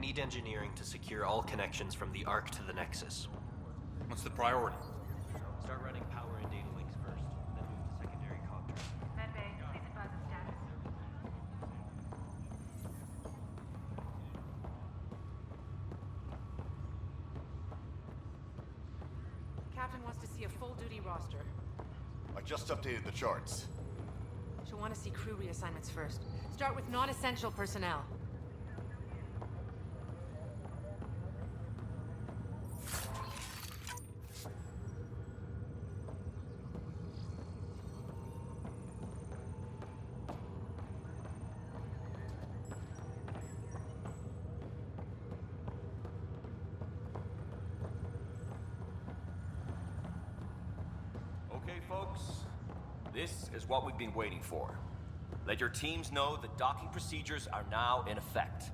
need engineering to secure all connections from the Ark to the Nexus. What's the priority? Start running power and data links first, then move to secondary copters. Medbay, please advise of status. Captain wants to see a full-duty roster. I just updated the charts. She'll want to see crew reassignments first. Start with non-essential personnel. Okay, folks. This is what we've been waiting for. Let your teams know that docking procedures are now in effect.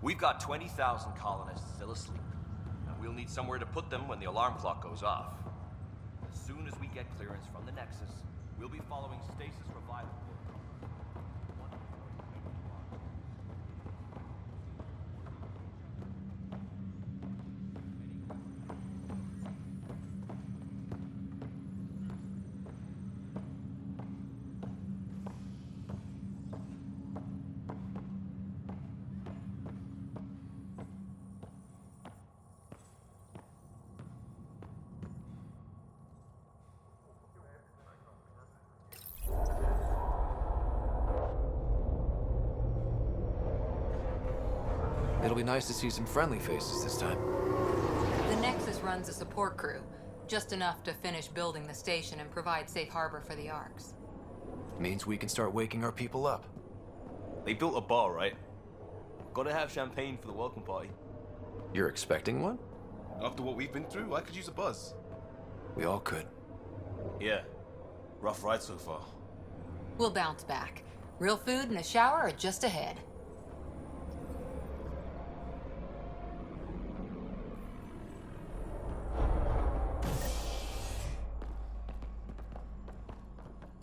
We've got 20,000 colonists still asleep, and we'll need somewhere to put them when the alarm clock goes off. As soon as we get clearance from the Nexus, we'll be following stasis revival. It'll be nice to see some friendly faces this time. The Nexus runs a support crew, just enough to finish building the station and provide safe harbor for the Arks. Means we can start waking our people up. They built a bar, right? Gotta have champagne for the welcome party. You're expecting one? After what we've been through, I could use a buzz. We all could. Yeah. Rough ride so far. We'll bounce back. Real food and a shower are just ahead.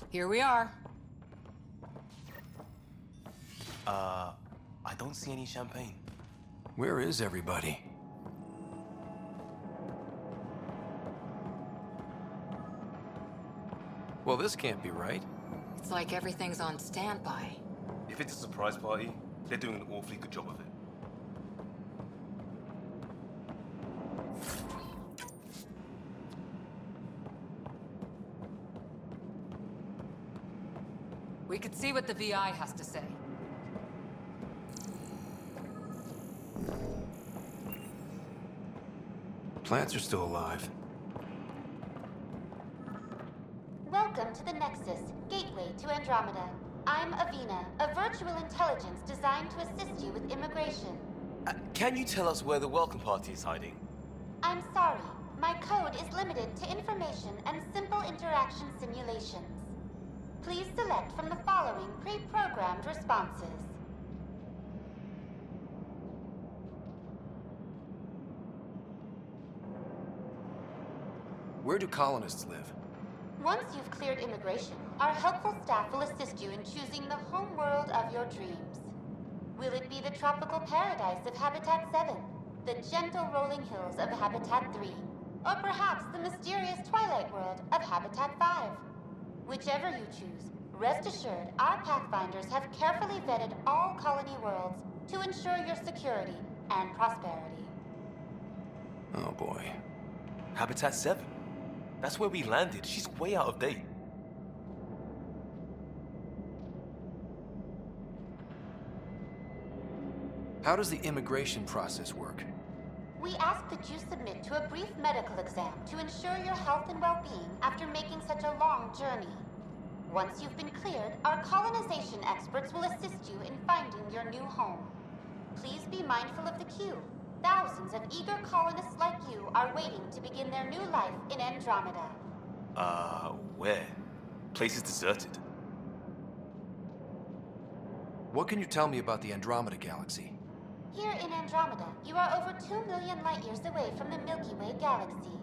Here we are. I don't see any champagne. Where is everybody? Well, this can't be right. It's like everything's on standby. If it's a surprise party, they're doing an awfully good job of it. We could see what the VI has to say. Plants are still alive. Welcome to the Nexus, gateway to Andromeda. I'm Avina, a virtual intelligence designed to assist you with immigration. Can you tell us where the welcome party is hiding? I'm sorry, my code is limited to information and simple interaction simulations. Please select from the following pre-programmed responses. Where do colonists live? Once you've cleared immigration, our helpful staff will assist you in choosing the home world of your dreams. Will it be the tropical paradise of Habitat 7, the gentle rolling hills of Habitat 3, or perhaps the mysterious twilight world of Habitat 5? Whichever you choose, rest assured our Pathfinders have carefully vetted all colony worlds to ensure your security and prosperity. Oh boy. Habitat 7. That's where we landed. She's way out of date. How does the immigration process work? We ask that you submit to a brief medical exam to ensure your health and well-being after making such a long journey. Once you've been cleared, our colonization experts will assist you in finding your new home. Please be mindful of the queue. Thousands of eager colonists like you are waiting to begin their new life in Andromeda. Where? Place is deserted. What can you tell me about the Andromeda galaxy? Here in Andromeda, you are over 2 million light-years away from the Milky Way galaxy.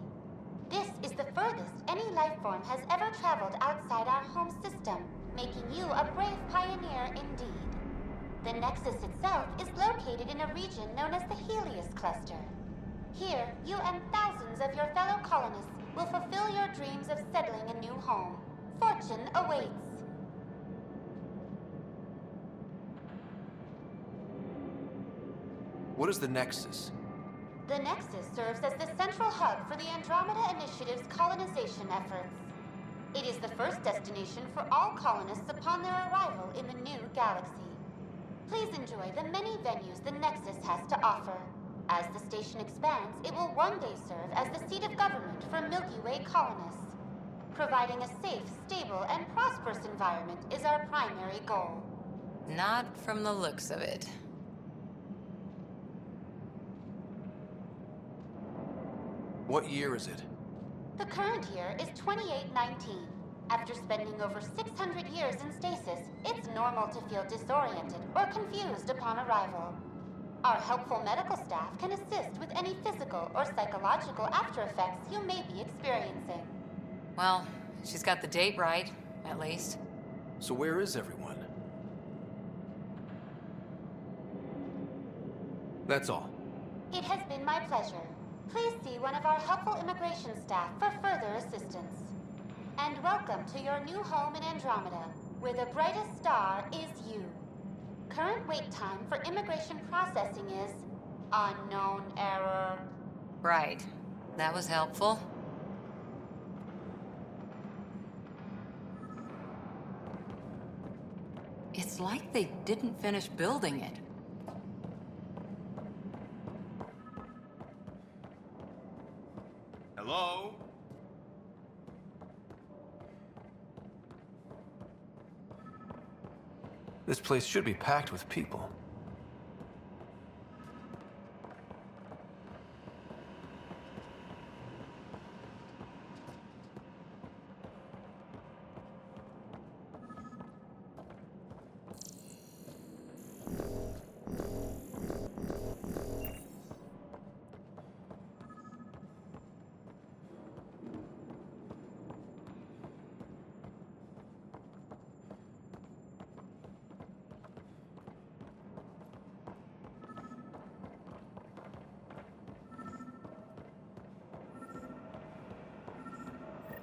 This is the furthest any life form has ever traveled outside our home system, making you a brave pioneer indeed. The Nexus itself is located in a region known as the Helios Cluster. Here, you and thousands of your fellow colonists will fulfill your dreams of settling a new home. Fortune awaits. What is the Nexus? The Nexus serves as the central hub for the Andromeda Initiative's colonization efforts. It is the first destination for all colonists upon their arrival in the new galaxy. Please enjoy the many venues the Nexus has to offer. As the station expands, it will one day serve as the seat of government for Milky Way colonists. Providing a safe, stable, and prosperous environment is our primary goal. Not from the looks of it. What year is it? The current year is 2819. After spending over 600 years in stasis, it's normal to feel disoriented or confused upon arrival. Our helpful medical staff can assist with any physical or psychological after effects you may be experiencing. Well, she's got the date right, at least. So where is everyone? That's all. It has been my pleasure. Please see one of our helpful immigration staff for further assistance. And welcome to your new home in Andromeda, where the brightest star is you. Current wait time for immigration processing is unknown error. Right. That was helpful. It's like they didn't finish building it. Hello? This place should be packed with people.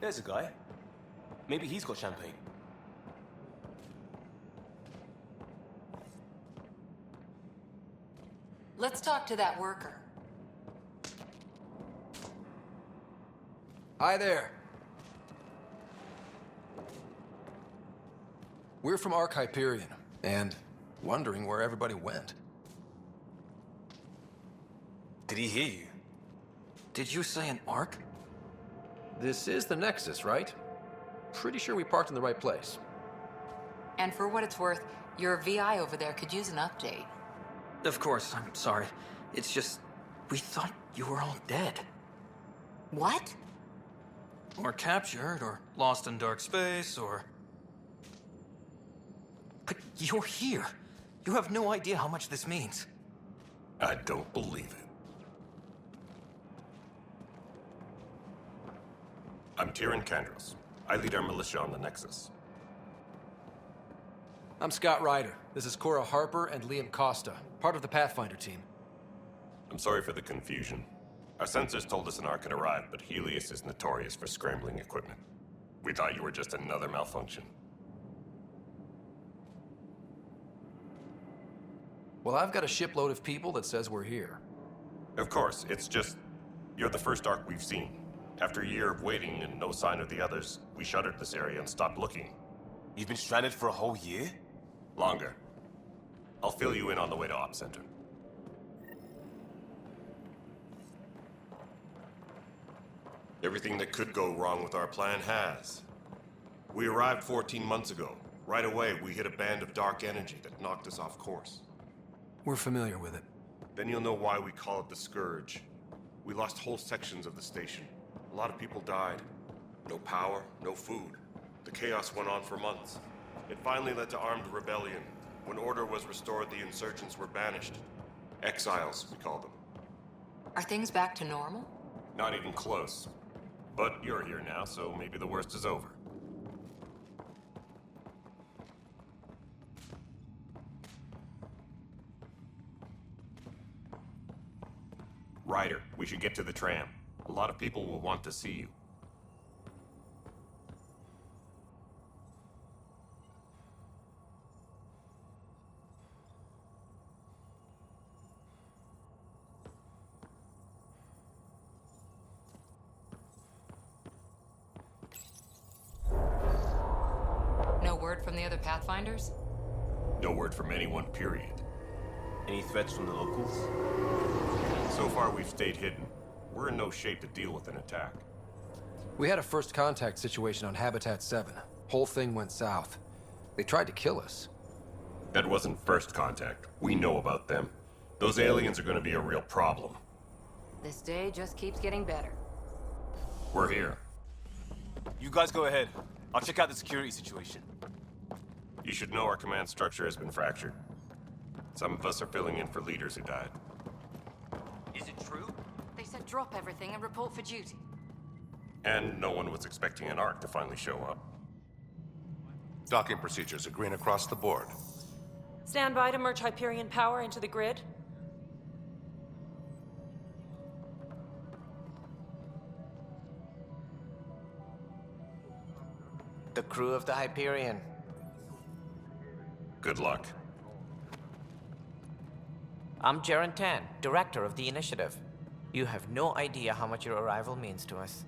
There's a guy. Maybe he's got champagne. Let's talk to that worker. Hi there. We're from Hyperion, and wondering where everybody went. Did he hear you? Did you say an Ark? This is the Nexus, right? Pretty sure we parked in the right place. And for what it's worth, your VI over there could use an update. Of course, I'm sorry. It's just, we thought you were all dead. What? Or captured, or lost in dark space, or... But you're here. You have no idea how much this means. I don't believe it. I'm Tyrion Candros. I lead our militia on the Nexus. I'm Scott Ryder. This is Cora Harper and Liam Costa, part of the Pathfinder team. I'm sorry for the confusion. Our sensors told us an Ark had arrived, but Helios is notorious for scrambling equipment. We thought you were just another malfunction. Well, I've got a shipload of people that says we're here. Of course, it's just... you're the first Ark we've seen. After a year of waiting and no sign of the others, we shuttered this area and stopped looking. You've been stranded for a whole year? Longer. I'll fill you in on the way to Op Center. Everything that could go wrong with our plan has. We arrived 14 months ago. Right away, we hit a band of dark energy that knocked us off course. We're familiar with it. Then you'll know why we call it the Scourge. We lost whole sections of the station. A lot of people died. No power, no food. The chaos went on for months. It finally led to armed rebellion. When order was restored, the insurgents were banished. Exiles, we call them. Are things back to normal? Not even close. But you're here now, so maybe the worst is over. Ryder, we should get to the tram. A lot of people will want to see you. No word from the other Pathfinders? No word from anyone, period. Any threats from the locals? So far, we've stayed hidden. We're in no shape to deal with an attack. We had a first contact situation on Habitat 7. Whole thing went south. They tried to kill us. That wasn't first contact. We know about them. Those aliens are gonna be a real problem. This day just keeps getting better. We're here. You guys go ahead. I'll check out the security situation. You should know our command structure has been fractured. Some of us are filling in for leaders who died. Is it true? They said drop everything and report for duty. And no one was expecting an Ark to finally show up. Docking procedures are green across the board. Stand by to merge Hyperion power into the grid. The crew of the Hyperion. Good luck. I'm Jaren Tan, director of the initiative. You have no idea how much your arrival means to us.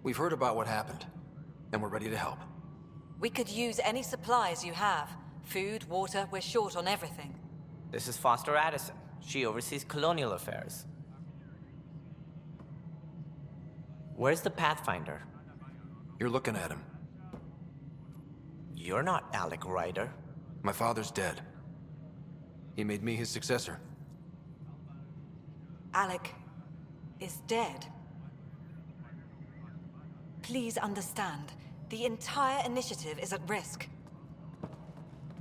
We've heard about what happened, and we're ready to help. We could use any supplies you have. Food, water, we're short on everything. This is Foster Addison. She oversees colonial affairs. Where's the Pathfinder? You're looking at him. You're not Alec Ryder. My father's dead. He made me his successor. Alec is dead. Please understand, the entire initiative is at risk.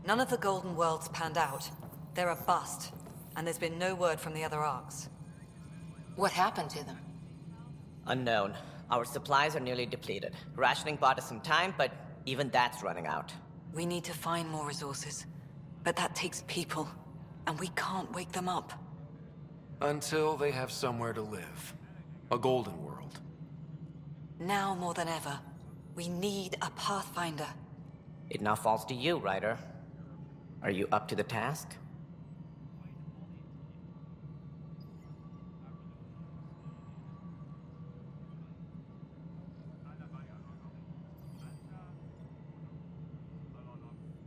None of the Golden Worlds panned out. They're a bust, and there's been no word from the other arcs. What happened to them? Unknown. Our supplies are nearly depleted. Rationing bought us some time, but even that's running out. We need to find more resources, but that takes people, and we can't wake them up. Until they have somewhere to live. A golden world. Now more than ever, we need a Pathfinder. It now falls to you, Ryder. Are you up to the task?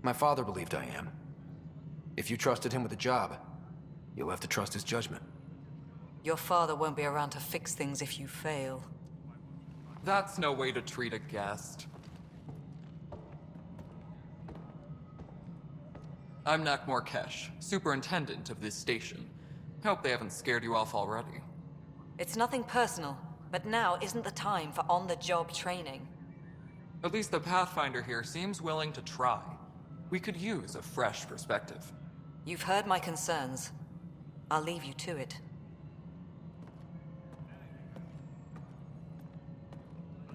My father believed I am. If you trusted him with a job, you'll have to trust his judgment. Your father won't be around to fix things if you fail. That's no way to treat a guest. I'm Nak Morkesh, superintendent of this station. Hope they haven't scared you off already. It's nothing personal, but now isn't the time for on-the-job training. At least the Pathfinder here seems willing to try. We could use a fresh perspective. You've heard my concerns. I'll leave you to it.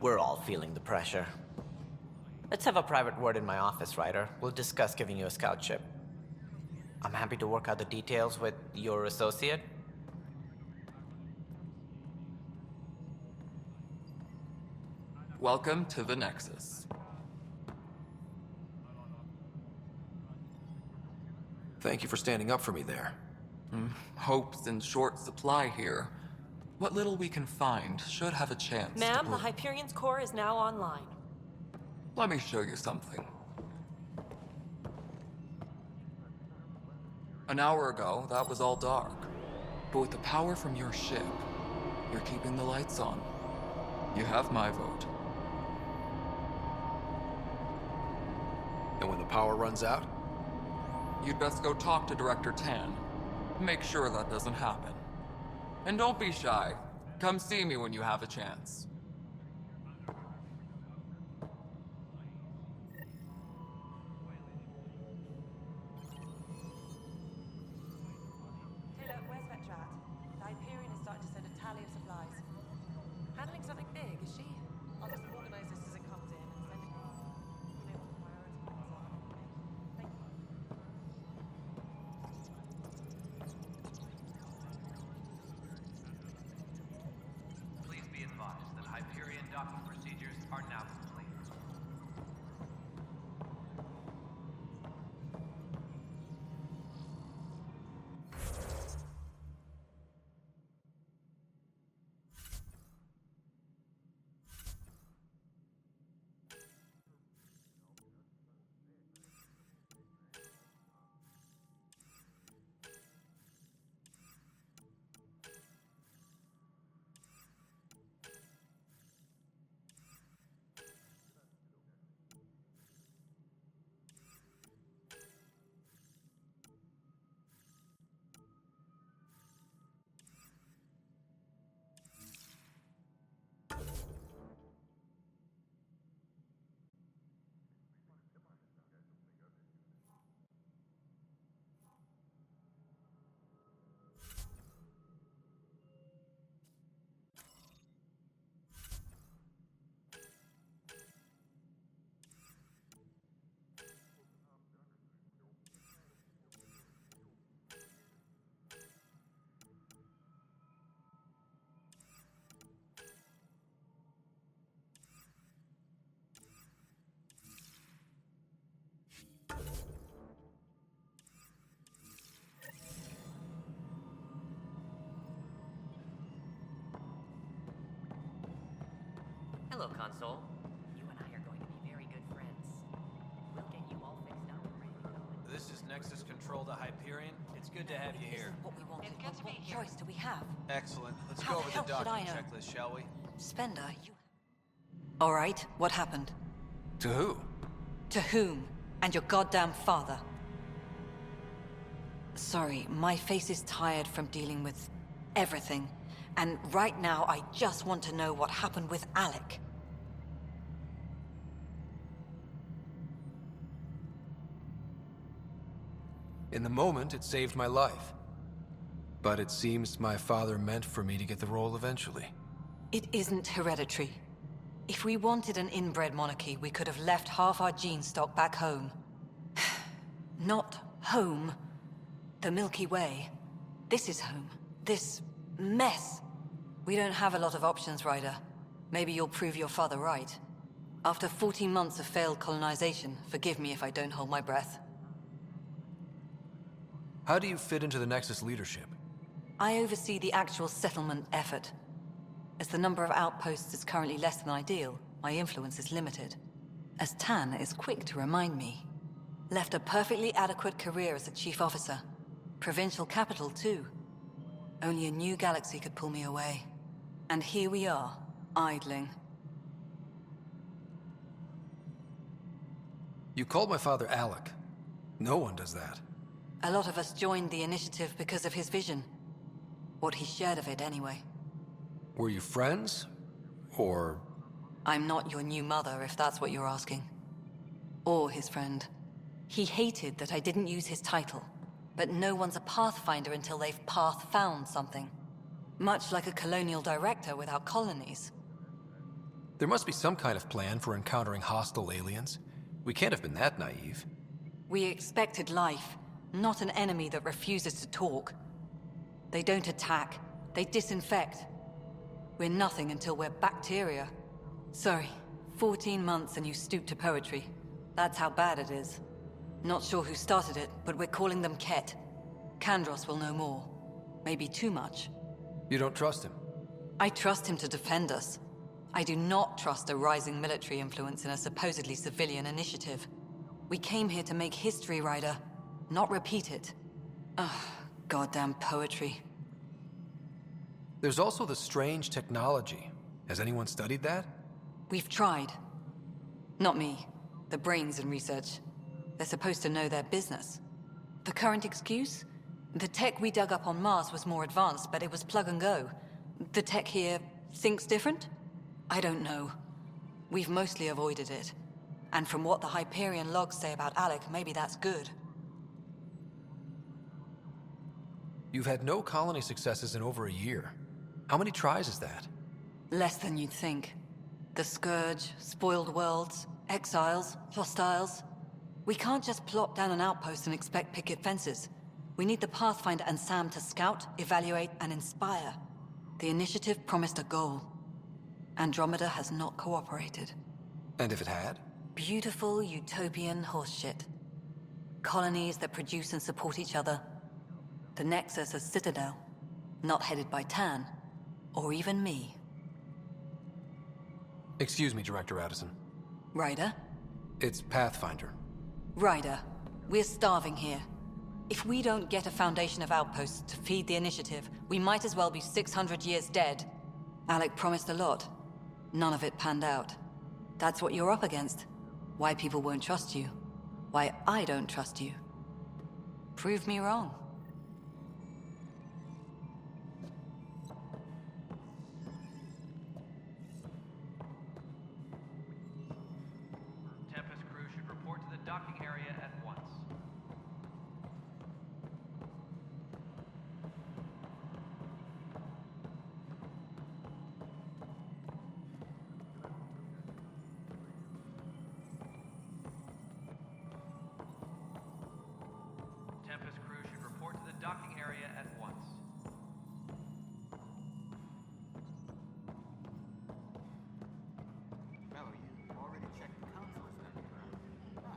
We're all feeling the pressure. Let's have a private word in my office, Ryder. We'll discuss giving you a scout ship. I'm happy to work out the details with your associate. Welcome to the Nexus. Thank you for standing up for me there. Hope's in short supply here. What little we can find should have a chance Ma'am, to the Hyperion's core is now online. Let me show you something. An hour ago, that was all dark. But with the power from your ship, you're keeping the lights on. You have my vote. And when the power runs out? You'd best go talk to Director Tan. Make sure that doesn't happen. And don't be shy. Come see me when you have a chance. Taylor, where's Vetra at? The Hyperion is starting to send a tally of supplies. Handling something big, is she? I'll just organize this as it comes in and send it. You know what the priority ones are. Thank you. Hello, console. You and I are going to be very good friends. We'll get you all fixed up and ready to go. This is Nexus Control to Hyperion. It's good to have you here. What we wanted. What choice do we have? Excellent. Let's How go the over hell the should I docking know? checklist, shall we? Spender, you... All right, what happened? To who? To whom? And your goddamn father. Sorry, my face is tired from dealing with everything. And right now, I just want to know what happened with Alec. In the moment, it saved my life. But it seems my father meant for me to get the role eventually. It isn't hereditary. If we wanted an inbred monarchy, we could have left half our gene stock back home. Not home. The Milky Way. This is home. This mess. We don't have a lot of options, Ryder. Maybe you'll prove your father right. After 14 months of failed colonization, forgive me if I don't hold my breath. How do you fit into the Nexus leadership? I oversee the actual settlement effort. As the number of outposts is currently less than ideal, my influence is limited. As Tan is quick to remind me. Left a perfectly adequate career as a chief officer. Provincial capital, too. Only a new galaxy could pull me away. And here we are, idling. You called my father Alec. No one does that. A lot of us joined the initiative because of his vision. What he shared of it, anyway. Were you friends? Or... I'm not your new mother, if that's what you're asking. Or his friend. He hated that I didn't use his title. But no one's a pathfinder until they've path-found something. Much like a colonial director without colonies. There must be some kind of plan for encountering hostile aliens. We can't have been that naive. We expected life, not an enemy that refuses to talk. They don't attack, they disinfect. We're nothing until we're bacteria. Sorry, 14 months and you stoop to poetry. That's how bad it is. Not sure who started it, but we're calling them Ket. Kandros will know more. Maybe too much. You don't trust him? I trust him to defend us. I do not trust a rising military influence in a supposedly civilian initiative. We came here to make history, Ryder, not repeat it. Ugh, goddamn poetry. There's also the strange technology. Has anyone studied that? We've tried. Not me. The brains in research. They're supposed to know their business. The current excuse? The tech we dug up on Mars was more advanced, but it was plug and go. The tech here thinks different? I don't know. We've mostly avoided it. And from what the Hyperion logs say about Alec, maybe that's good. You've had no colony successes in over a year. How many tries is that? Less than you'd think. The Scourge, spoiled worlds, exiles, hostiles. We can't just plop down an outpost and expect picket fences. We need the Pathfinder and Sam to scout, evaluate, and inspire. The initiative promised a goal. Andromeda has not cooperated. And if it had? Beautiful utopian horseshit. Colonies that produce and support each other. The Nexus as Citadel. Not headed by Tan. Or even me. Excuse me, Director Addison. Ryder? It's Pathfinder. Ryder, we're starving here. If we don't get a foundation of outposts to feed the initiative, we might as well be 600 years dead. Alec promised a lot. None of it panned out. That's what you're up against. Why people won't trust you. Why I don't trust you. Prove me wrong. Tempest crew should report to the docking area at once. Tempest crew should report to the docking area at once. Mello, you already checked the console stuff, right?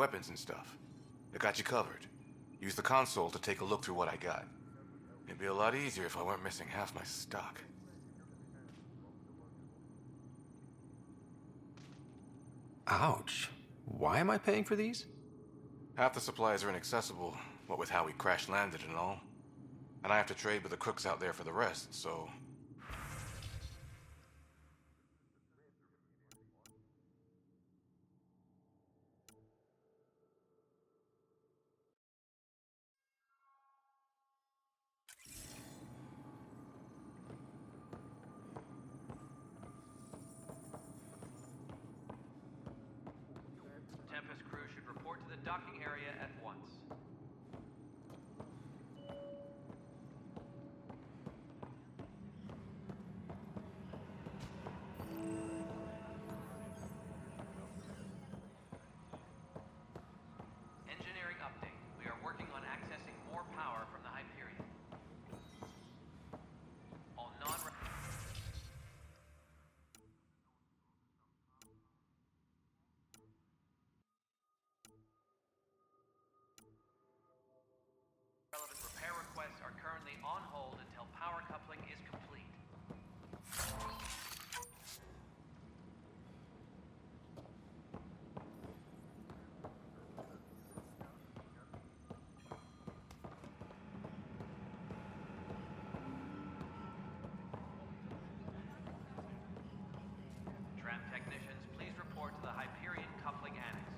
weapons and stuff. I got you covered. Use the console to take a look through what I got. It'd be a lot easier if I weren't missing half my stock. Ouch. Why am I paying for these? Half the supplies are inaccessible, what with how we crash-landed and all. And I have to trade with the crooks out there for the rest, so... Tempest crew should report to the docking area at once. Engineering update. We are working on accessing more power from the Hyperion. All non- Relevant repair requests are currently on hold until power coupling is complete. Tram technicians, please report to the Hyperion coupling annex.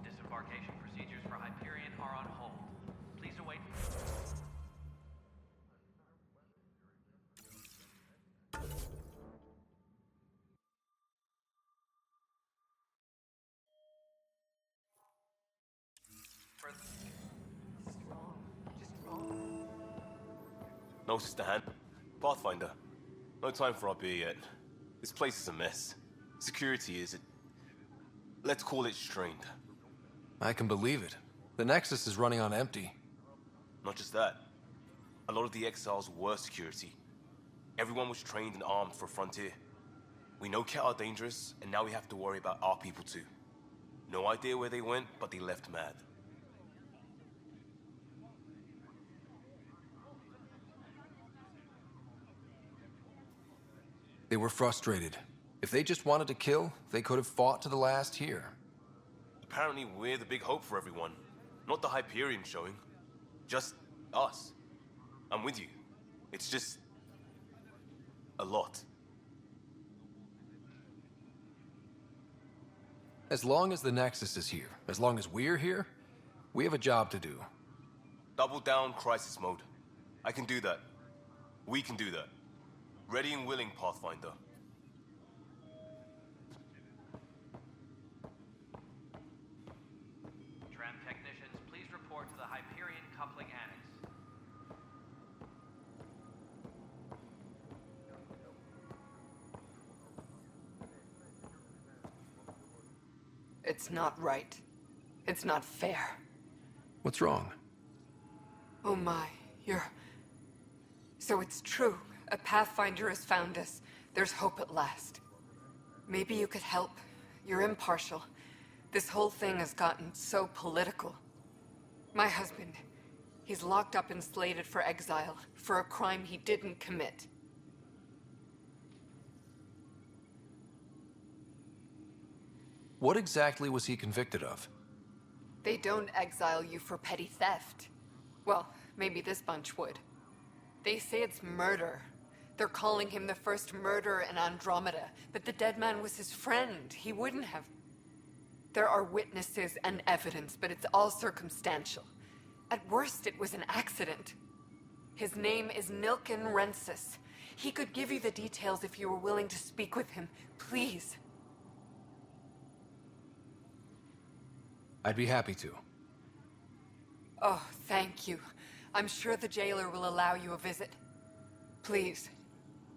Disembarkation procedures for Hyperion are on hold. Please await. No, Sister Han. Pathfinder. No time for our beer yet. This place is a mess. Security is... let's call it strained. I can believe it. The Nexus is running on empty. Not just that. A lot of the exiles were security. Everyone was trained and armed for Frontier. We know Cat are dangerous, and now we have to worry about our people too. No idea where they went, but they left mad. They were frustrated. If they just wanted to kill, they could have fought to the last here. Apparently we're the big hope for everyone. Not the Hyperion showing. Just us. I'm with you. It's just... a lot. As long as the Nexus is here, as long as we're here, we have a job to do. Double down crisis mode. I can do that. We can do that. Ready and willing, Pathfinder. Tram technicians, please report to the Hyperion coupling annex. It's not right. It's not fair. What's wrong? Oh my, you're... So it's true. A Pathfinder has found us. There's hope at last. Maybe you could help. You're impartial. This whole thing has gotten so political. My husband, he's locked up and slated for exile for a crime he didn't commit. What exactly was he convicted of? They don't exile you for petty theft. Well, maybe this bunch would. They say it's murder. They're calling him the first murderer in Andromeda, but the dead man was his friend. He wouldn't have... There are witnesses and evidence, but it's all circumstantial. At worst, it was an accident. His name is Nilken Rensis. He could give you the details if you were willing to speak with him. Please. I'd be happy to. Oh, thank you. I'm sure the jailer will allow you a visit. Please,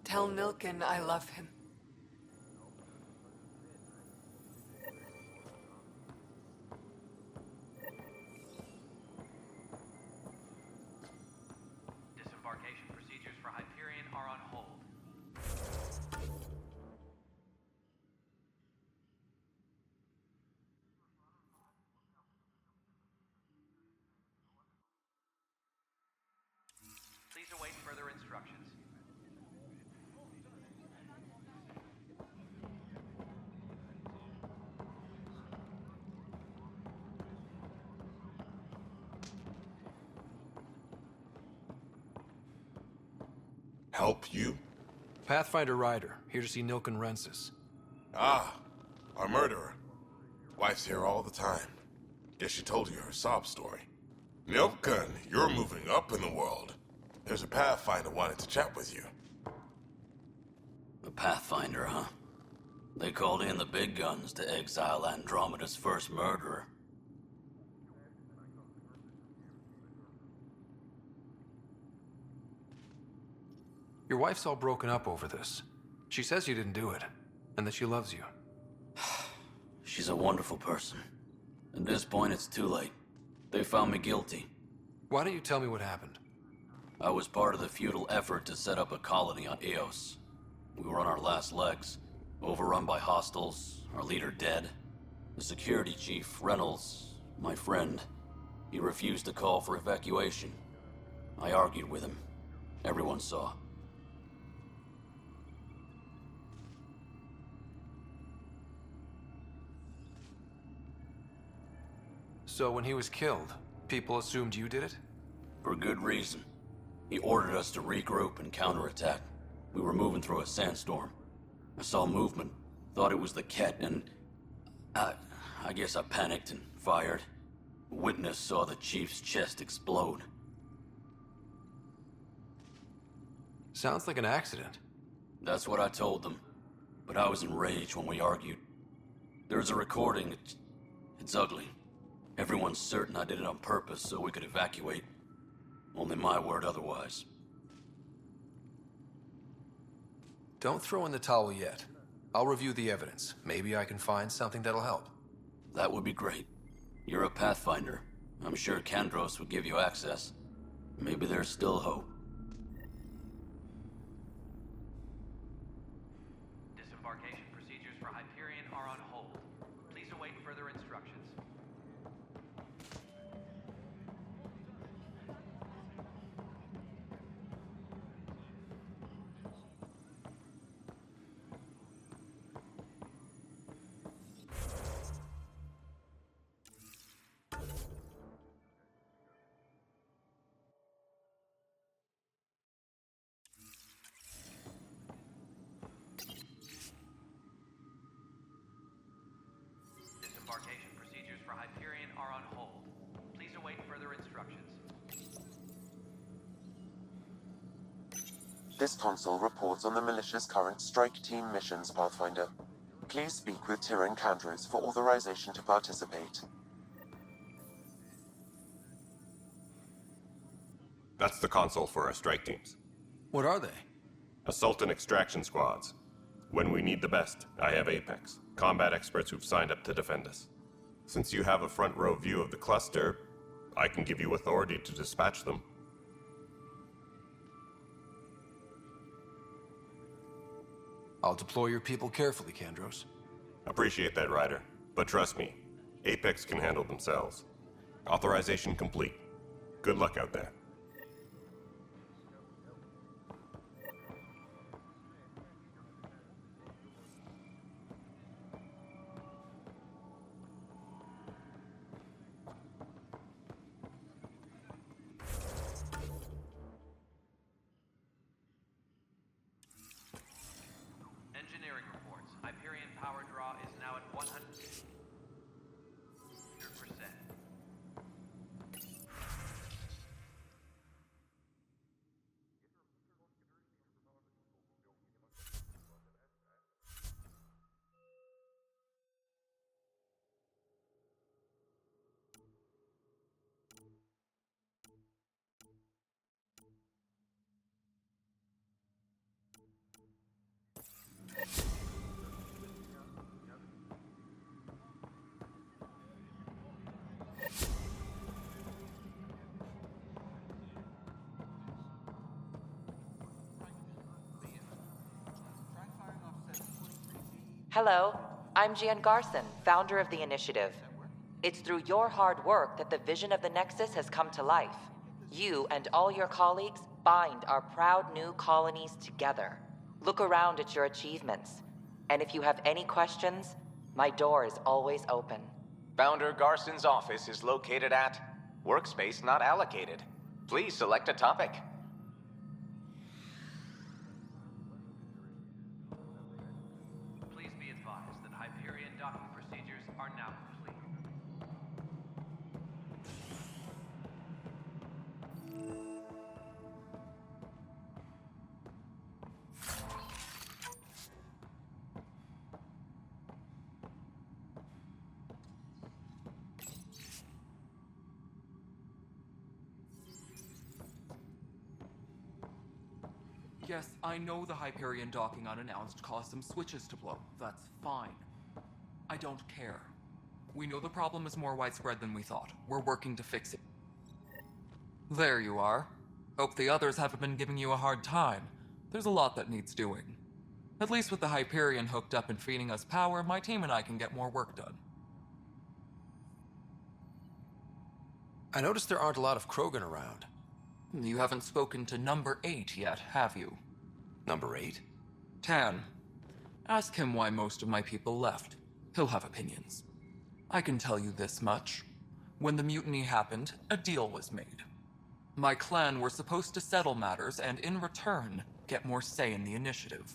tell Nilken I love him. Help you? Pathfinder Ryder, here to see Nilken Rensis. Ah, our murderer. Wife's here all the time. Guess she told you her sob story. Nilken, you're moving up in the world. There's a Pathfinder wanted to chat with you. A Pathfinder, huh? They called in the big guns to exile Andromeda's first murderer. Your wife's all broken up over this. She says you didn't do it, and that she loves you. She's a wonderful person. At this point, it's too late. They found me guilty. Why don't you tell me what happened? I was part of the futile effort to set up a colony on Eos. We were on our last legs, overrun by hostiles, our leader dead. The security chief, Reynolds, my friend, he refused to call for evacuation. I argued with him. Everyone saw. So when he was killed, people assumed you did it? For good reason. He ordered us to regroup and counterattack. We were moving through a sandstorm. I saw movement, thought it was the Ket, and I guess I panicked and fired. A witness saw the chief's chest explode. Sounds like an accident. That's what I told them. But I was enraged when we argued. There's a recording. It's ugly. Everyone's certain I did it on purpose so we could evacuate. Only my word otherwise. Don't throw in the towel yet. I'll review the evidence. Maybe I can find something that'll help. That would be great. You're a Pathfinder. I'm sure Kandros would give you access. Maybe there's still hope. Disembarkation procedures for Hyperion are on hold. Please await further instructions. Disembarkation procedures for Hyperion are on hold. Please await further instructions. This console reports on the militia's current strike team missions, Pathfinder. Please speak with Tyrann Kandros for authorization to participate. That's the console for our strike teams. What are they? Assault and extraction squads. When we need the best, I have Apex, combat experts who've signed up to defend us. Since you have a front row view of the cluster, I can give you authority to dispatch them. I'll deploy your people carefully, Kandros. Appreciate that, Ryder. But trust me, Apex can handle themselves. Authorization complete. Good luck out there. Engineering reports. Hyperion power draw is now at 100%. Hello, I'm Gian Garson, founder of the Initiative. It's through your hard work that the vision of the Nexus has come to life. You and all your colleagues bind our proud new colonies together. Look around at your achievements. And if you have any questions, my door is always open. Founder Garson's office is located at Workspace Not Allocated. Please select a topic. are now complete. Yes, I know the Hyperion docking unannounced caused some switches to blow. That's fine. I don't care. We know the problem is more widespread than we thought. We're working to fix it. There you are. Hope the others haven't been giving you a hard time. There's a lot that needs doing. At least with the Hyperion hooked up and feeding us power, my team and I can get more work done. I noticed there aren't a lot of Krogan around. You haven't spoken to number 8 yet, have you? Number 8? Tan. Ask him why most of my people left. He'll have opinions. I can tell you this much. When the mutiny happened, a deal was made. My clan were supposed to settle matters and, in return, get more say in the initiative.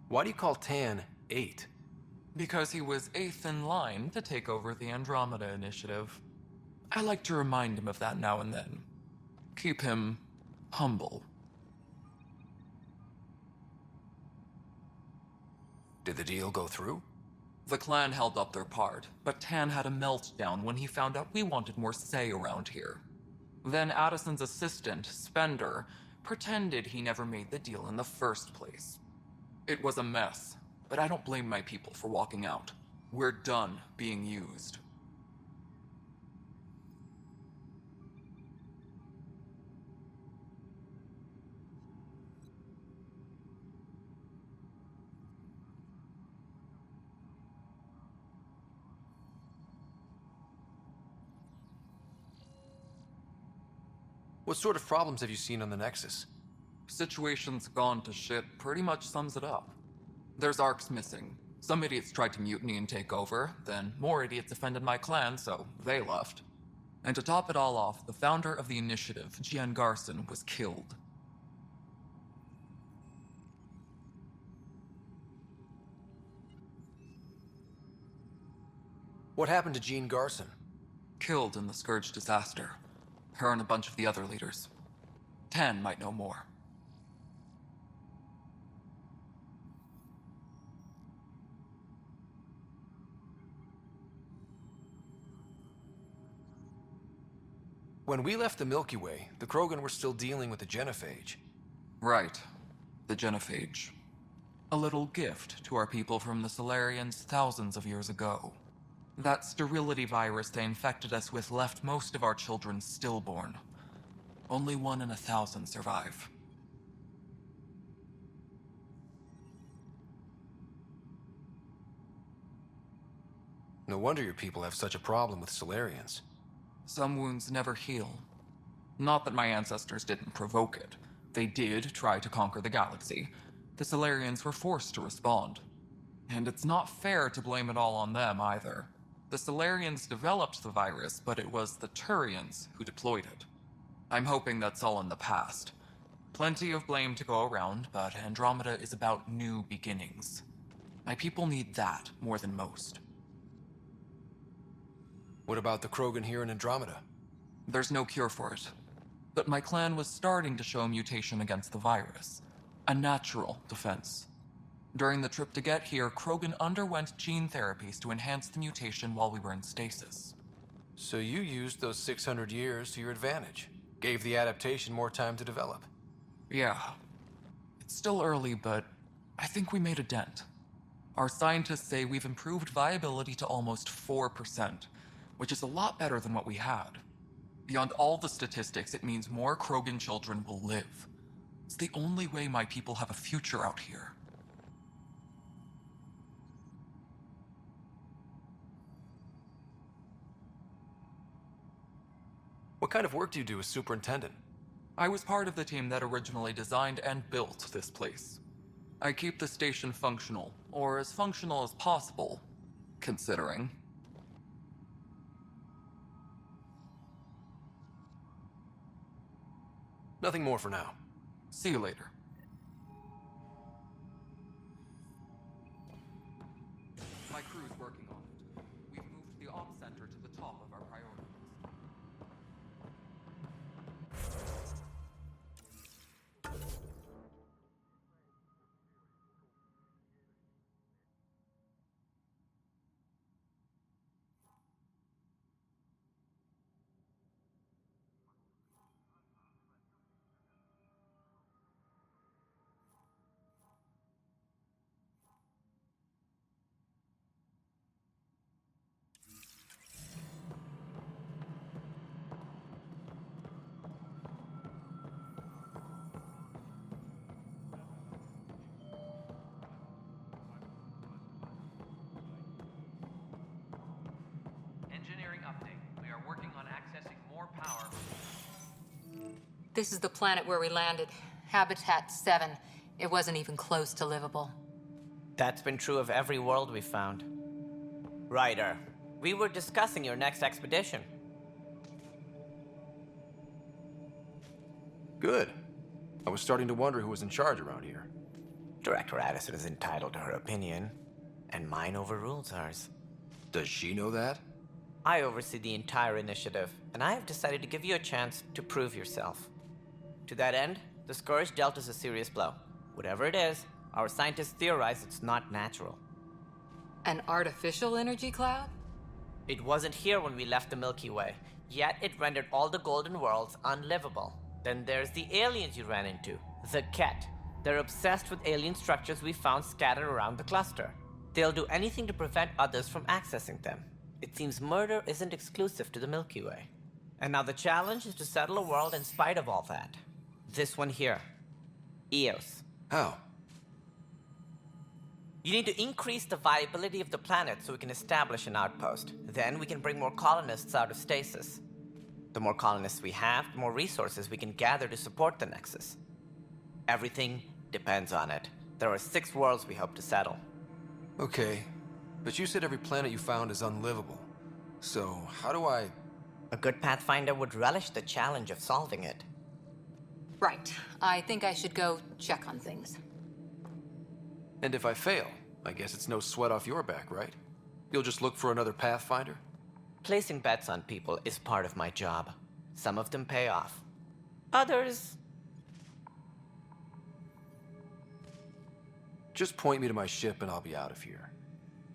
Why do you call Tan 8? Because he was 8th in line to take over the Andromeda initiative. I like to remind him of that now and then. Keep him humble. Did the deal go through? The clan held up their part, but Tan had a meltdown when he found out we wanted more say around here. Then Addison's assistant, Spender, pretended he never made the deal in the first place. It was a mess, but I don't blame my people for walking out. We're done being used. What sort of problems have you seen on the Nexus? Situation's gone to shit pretty much sums it up. There's arcs missing. Some idiots tried to mutiny and take over, then more idiots offended my clan, so they left. And to top it all off, the founder of the initiative, Gian Garson, was killed. What happened to Jean Garson? Killed in the Scourge disaster. Her and a bunch of the other leaders. Tan might know more. When we left the Milky Way, the Krogan were still dealing with the genophage. Right. The genophage. A little gift to our people from the Solarians thousands of years ago. That sterility virus they infected us with left most of our children stillborn. Only 1 in 1,000 survive. No wonder your people have such a problem with Solarians. Some wounds never heal. Not that my ancestors didn't provoke it. They did try to conquer the galaxy. The Solarians were forced to respond. And it's not fair to blame it all on them either. The Solarians developed the virus, but it was the Turians who deployed it. I'm hoping that's all in the past. Plenty of blame to go around, but Andromeda is about new beginnings. My people need that more than most. What about the Krogan here in Andromeda? There's no cure for it. But my clan was starting to show mutation against the virus. A natural defense. During the trip to get here, Krogan underwent gene therapies to enhance the mutation while we were in stasis. So you used those 600 years to your advantage. Gave the adaptation more time to develop. Yeah. It's still early, but I think we made a dent. Our scientists say we've improved viability to almost 4%, which is a lot better than what we had. Beyond all the statistics, it means more Krogan children will live. It's the only way my people have a future out here. What kind of work do you do as superintendent? I was part of the team that originally designed and built this place. I keep the station functional, or as functional as possible, considering. Nothing more for now. See you later. My My crew's working on it. We've moved the ops center to the top of our priority list. Engineering update. We are working on accessing more power. This is the planet where we landed. Habitat 7. It wasn't even close to livable. That's been true of every world we've found. Ryder, we were discussing your next expedition. Good. I was starting to wonder who was in charge around here. Director Addison is entitled to her opinion, and mine overrules hers. Does she know that? I oversee the entire initiative, and I have decided to give you a chance to prove yourself. To that end, the Scourge dealt us a serious blow. Whatever it is, our scientists theorize it's not natural. An artificial energy cloud? It wasn't here when we left the Milky Way, yet it rendered all the golden worlds unlivable. Then there's the aliens you ran into, the Ket. They're obsessed with alien structures we found scattered around the cluster. They'll do anything to prevent others from accessing them. It seems murder isn't exclusive to the Milky Way. And now the challenge is to settle a world in spite of all that. This one here. Eos. How? You need to increase the viability of the planet so we can establish an outpost. Then we can bring more colonists out of stasis. The more colonists we have, the more resources we can gather to support the Nexus. Everything depends on it. There are 6 worlds we hope to settle. Okay, but you said every planet you found is unlivable. So, how do I... A good Pathfinder would relish the challenge of solving it. Right. I think I should go check on things. And if I fail, I guess it's no sweat off your back, right? You'll just look for another Pathfinder? Placing bets on people is part of my job. Some of them pay off. Others... Just point me to my ship and I'll be out of here.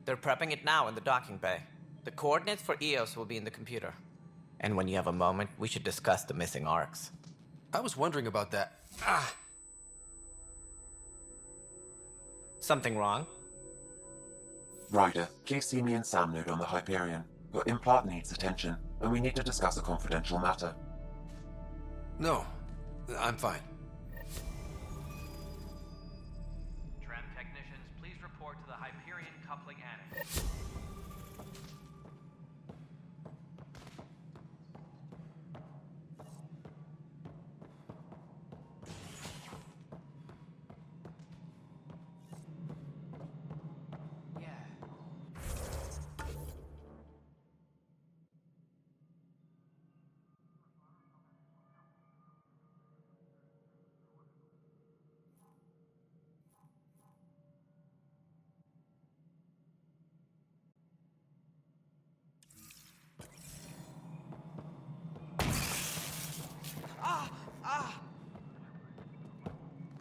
They're prepping it now in the docking bay. The coordinates for Eos will be in the computer. And when you have a moment, we should discuss the missing arcs. I was wondering about that. Something wrong? Ryder, please see me and Sam node on the Hyperion. Your implant needs attention, and we need to discuss a confidential matter. No, I'm fine. Tram technicians, please report to the Hyperion coupling annex.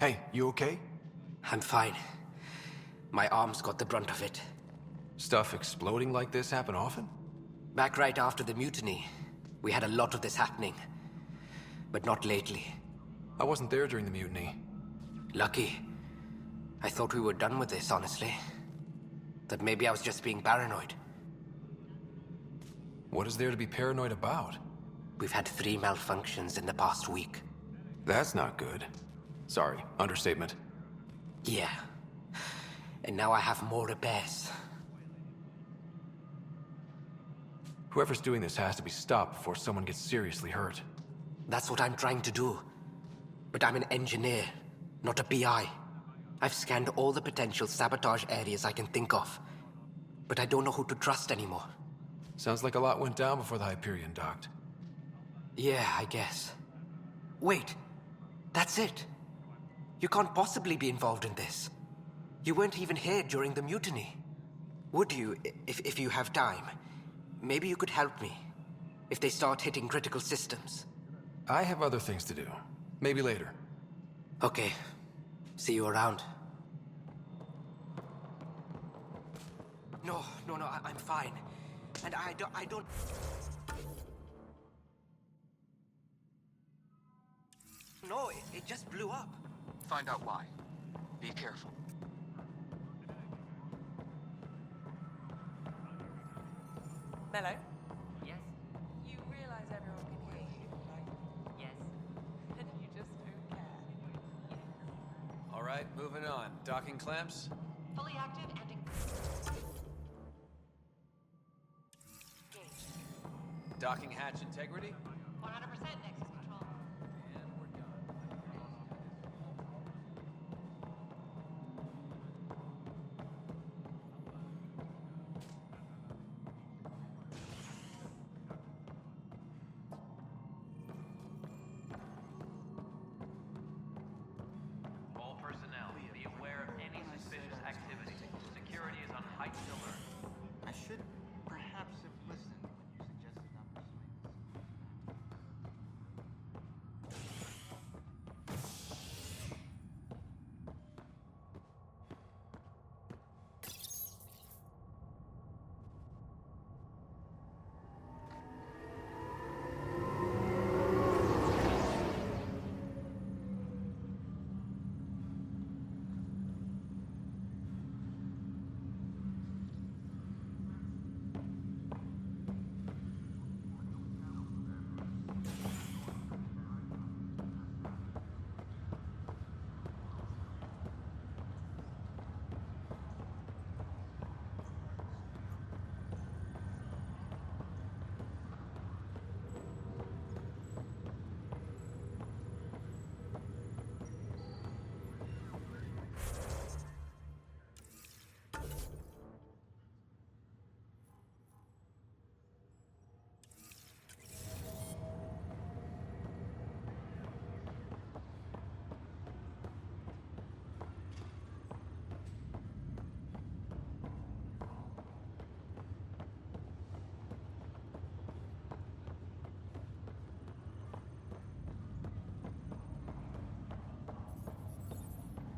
Hey, you okay? I'm fine. My arms got the brunt of it. Stuff exploding like this happen often? Back right after the mutiny, we had a lot of this happening. But not lately. I wasn't there during the mutiny. Lucky. I thought we were done with this, honestly. That maybe I was just being paranoid. What is there to be paranoid about? We've had 3 malfunctions in the past week. That's not good. Sorry, understatement. Yeah. And now I have more repairs. Whoever's doing this has to be stopped before someone gets seriously hurt. That's what I'm trying to do. But I'm an engineer, not a PI. I've scanned all the potential sabotage areas I can think of. But I don't know who to trust anymore. Sounds like a lot went down before the Hyperion docked. Yeah, I guess. Wait, that's it. You can't possibly be involved in this. You weren't even here during the mutiny. Would you, if you have time? Maybe you could help me. If they start hitting critical systems. I have other things to do. Maybe later. Okay. See you around. No, I'm fine. And I don't... No, it just blew up. Find out why. Be careful. Mello? Yes? You realize everyone can hear you, right? Yes. And you just don't care. All right, moving on. Docking clamps? Fully active and Docking hatch integrity? 100% Nexus control. And we're done. All personnel, be aware of any suspicious activity. Security is on heightened alert. I should perhaps have listened when you suggested not pursuing this.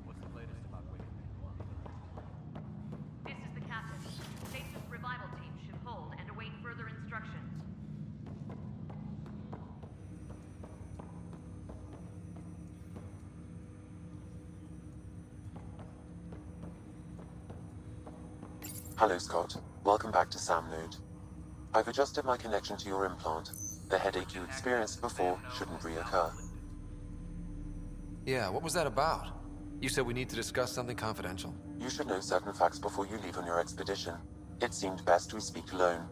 What's the latest about Wade? This is the captain. Stasis revival team should hold and await further instructions. Hello, Scott. Welcome back to Sam Node. I've adjusted my connection to your implant. The headache you experienced before shouldn't reoccur. Yeah, what was that about? You said we need to discuss something confidential. You should know certain facts before you leave on your expedition. It seemed best we speak alone.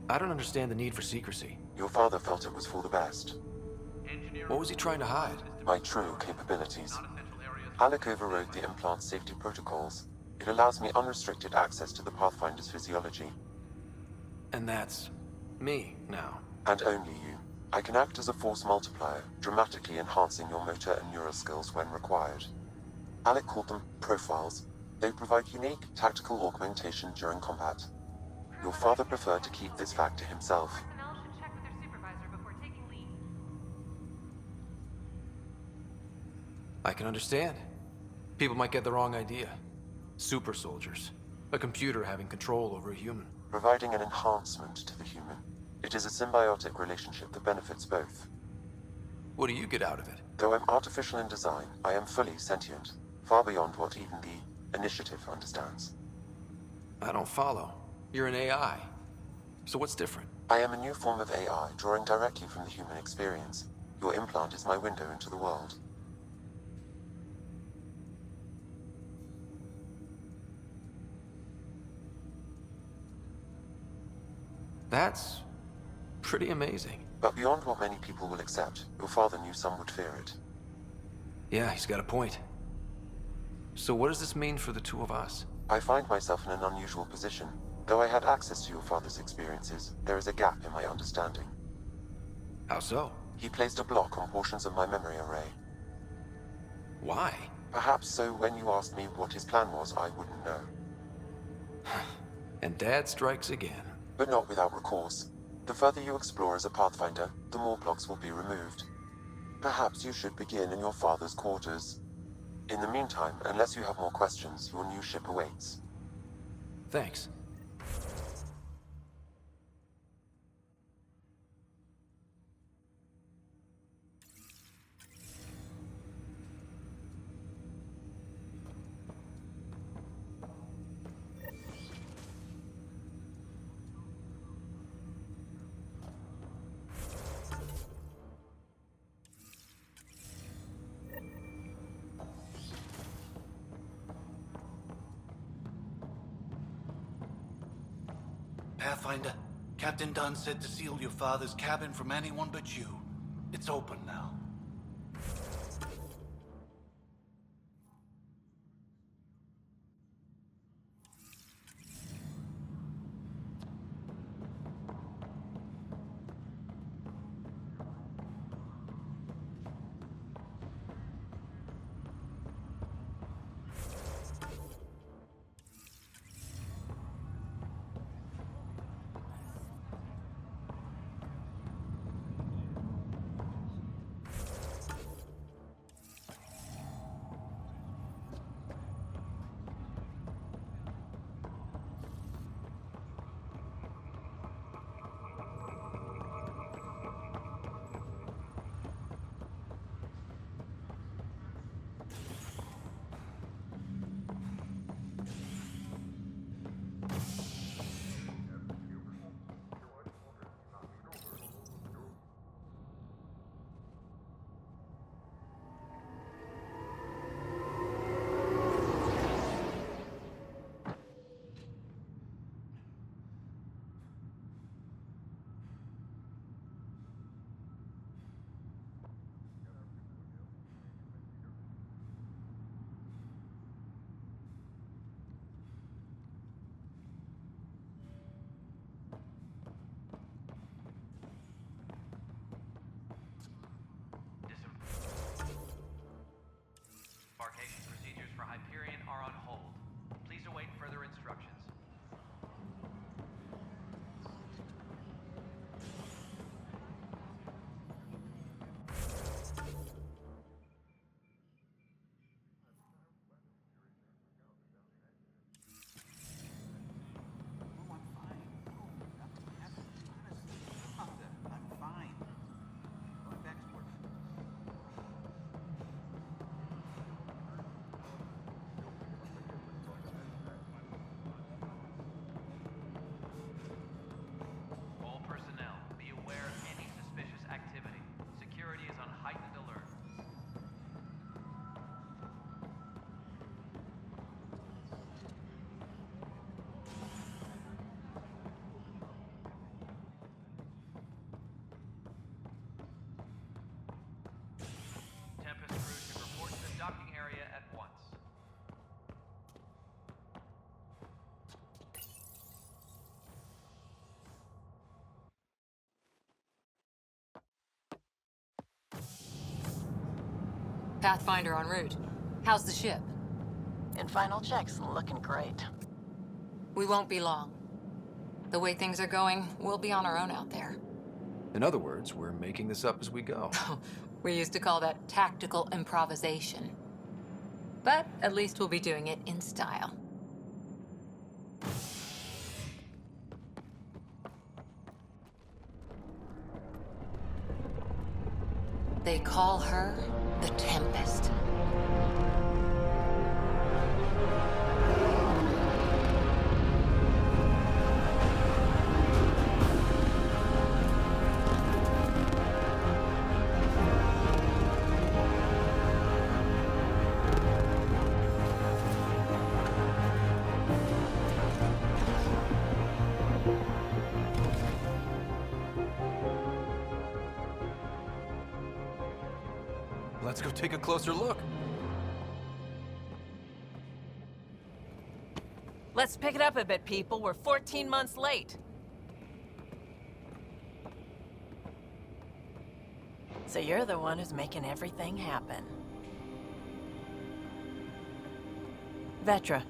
I don't understand the need for secrecy. Your father felt it was for the best. What was he trying to hide? My true capabilities. Alec overrode the implant's safety protocols. It allows me unrestricted access to the Pathfinder's physiology. And that's me now. And only you. I can act as a force multiplier, dramatically enhancing your motor and neural skills when required. Alec called them profiles. They provide unique tactical augmentation during combat. Your father preferred to keep this fact to himself. Personnel should check with their supervisor before taking leave. I can understand. People might get the wrong idea. Super soldiers. A computer having control over a human. Providing an enhancement to the human. It is a symbiotic relationship that benefits both. What do you get out of it? Though I'm artificial in design, I am fully sentient, far beyond what even the Initiative understands. I don't follow. You're an AI. So what's different? I am a new form of AI, drawing directly from the human experience. Your implant is my window into the world. That's pretty amazing. But beyond what many people will accept, your father knew some would fear it. Yeah, he's got a point. So what does this mean for the two of us? I find myself in an unusual position. Though I had access to your father's experiences, there is a gap in my understanding. How so? He placed a block on portions of my memory array. Why? Perhaps so when you asked me what his plan was, I wouldn't know. And Dad strikes again. But not without recourse. The further you explore as a Pathfinder, the more blocks will be removed. Perhaps you should begin in your father's quarters. In the meantime, unless you have more questions, your new ship awaits. Thanks. Pathfinder, Captain Dunn said to seal your father's cabin from anyone but you. It's open now. Embarkation procedures for Hyperion are on hold. Please await further instructions. I'm fine. Going back to work. All personnel, be aware of any suspicious activity. Security is on heightened alert. Tempest crew should report to the docking area at once. Pathfinder en route. How's the ship? In final checks, looking great. We won't be long. The way things are going, we'll be on our own out there. In other words, we're making this up as we go. We used to call that tactical improvisation. But at least we'll be doing it in style. They call her the Tempest. Let's go take a closer look. Let's pick it up a bit, people. We're 14 months late. So you're the one who's making everything happen. Vetra.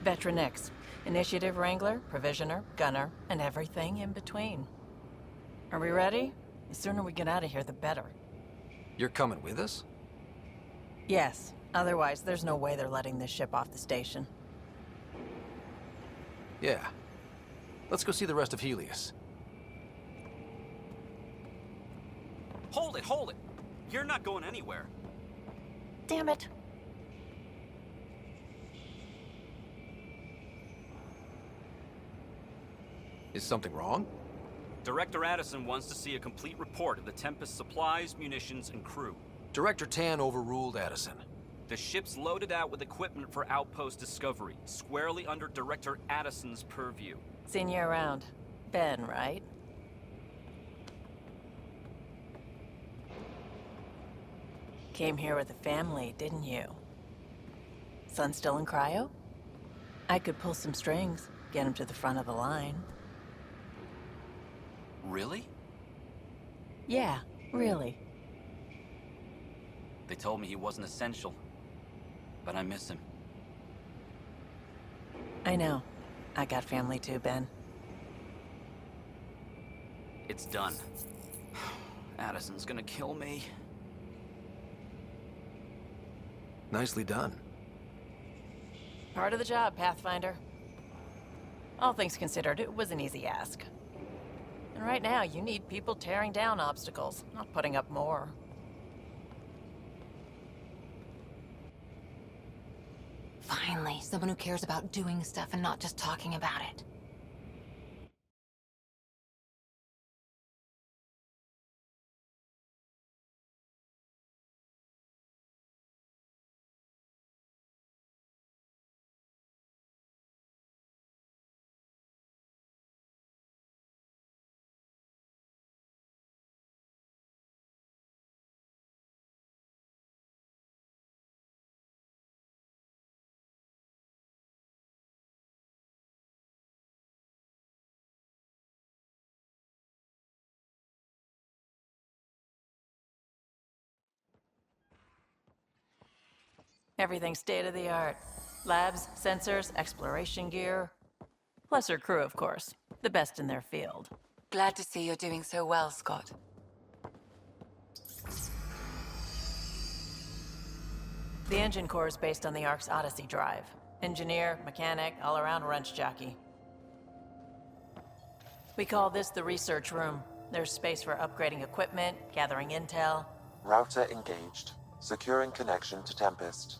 Vetronix. Initiative Wrangler, Provisioner, Gunner, and everything in between. Are we ready? The sooner we get out of here, the better. You're coming with us? Yes. Otherwise, there's no way they're letting this ship off the station. Yeah. Let's go see the rest of Helios. Hold it, hold it! You're not going anywhere. Damn it. Is something wrong? Director Addison wants to see a complete report of the Tempest's supplies, munitions, and crew. Director Tan overruled Addison. The ship's loaded out with equipment for outpost discovery, squarely under Director Addison's purview. Seen you around. Ben, right? Came here with a family, didn't you? Son still in cryo? I could pull some strings, get him to the front of the line. Really? Yeah, really. They told me he wasn't essential, but I miss him. I know. I got family too, Ben. It's done. Addison's gonna kill me. Nicely done. Part of the job, Pathfinder. All things considered, it was an easy ask. And right now, you need people tearing down obstacles, not putting up more. Finally, someone who cares about doing stuff and not just talking about it. Everything's state-of-the-art. Labs, sensors, exploration gear. Plus her crew, of course. The best in their field. Glad to see you're doing so well, Scott. The engine core is based on the Ark's Odyssey drive. Engineer, mechanic, all-around wrench jockey. We call this the research room. There's space for upgrading equipment, gathering intel. Router engaged. Securing connection to Tempest.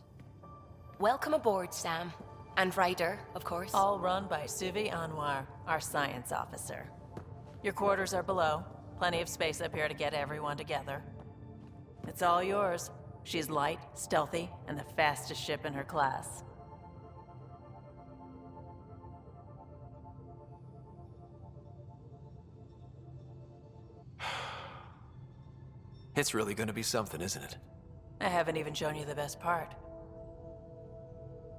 Welcome aboard, Sam. And Ryder, of course. All run by Suvi Anwar, our science officer. Your quarters are below. Plenty of space up here to get everyone together. It's all yours. She's light, stealthy, and the fastest ship in her class. It's really gonna be something, isn't it? I haven't even shown you the best part.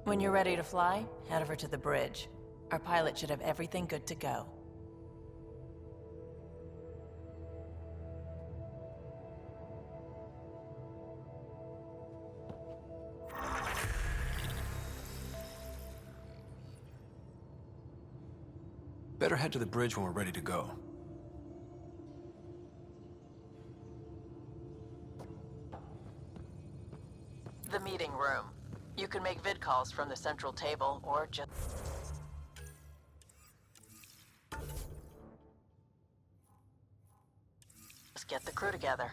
When you're ready to fly, head over to the bridge. Our pilot should have everything good to go. Better head to the bridge when we're ready to go. The meeting room. You can make vid calls from the central table, or just get the crew together.